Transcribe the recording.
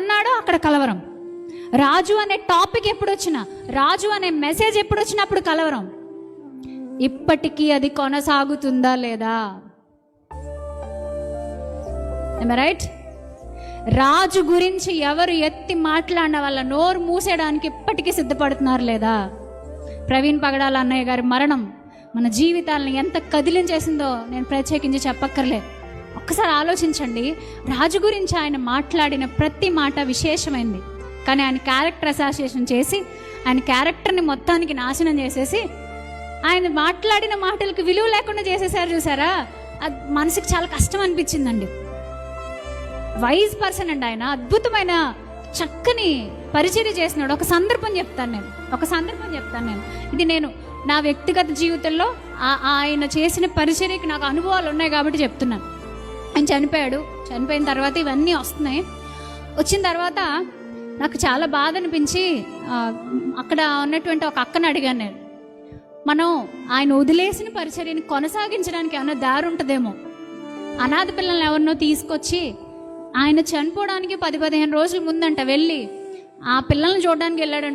అన్నాడో అక్కడ కలవరం. రాజు అనే టాపిక్ ఎప్పుడు వచ్చినా, రాజు అనే మెసేజ్ ఎప్పుడు వచ్చినప్పుడు కలవరం. ఇప్పటికీ అది కొనసాగుతుందా లేదా? రైట్? రాజు గురించి ఎవరు ఎత్తి మాట్లాడిన వాళ్ళ నోరు మూసేయడానికి ఇప్పటికీ సిద్ధపడుతున్నారు లేదా? ప్రవీణ్ పగడాల అన్నయ్య గారి మరణం మన జీవితాలను ఎంత కదిలించేసిందో నేను ప్రత్యేకించి చెప్పక్కర్లే. ఒక్కసారి ఆలోచించండి. రాజు గురించి ఆయన మాట్లాడిన ప్రతి మాట విశేషమైంది, కానీ ఆయన క్యారెక్టర్ అసోసియేషన్ చేసి ఆయన క్యారెక్టర్ని మొత్తానికి నాశనం చేసేసి ఆయన మాట్లాడిన మాటలకు విలువ లేకుండా చేసేసారు. చూసారా? అది మనసుకి చాలా కష్టం అనిపించిందండి. వైజ్ పర్సన్ అండి ఆయన, అద్భుతమైన చక్కని పరిచర్య చేసినాడు. ఒక సందర్భం చెప్తాను నేను. ఇది నేను నా వ్యక్తిగత జీవితంలో ఆయన చేసిన పరిచర్యకి నాకు అనుభవాలు ఉన్నాయి కాబట్టి చెప్తున్నాను. ఆయన చనిపోయిన తర్వాత ఇవన్నీ వస్తున్నాయి. వచ్చిన తర్వాత నాకు చాలా బాధ అనిపించి అక్కడ ఉన్నటువంటి ఒక అక్కని అడిగాను నేను, మనం ఆయన వదిలేసిన పరిచర్యని కొనసాగించడానికి ఏమైనా దారి ఉంటుందేమో. అనాథ పిల్లల్ని ఎవరినో తీసుకొచ్చి ఆయన చనిపోవడానికి 10-15 రోజుల ముందంట వెళ్ళి ఆ పిల్లల్ని చూడడానికి వెళ్ళాడంట.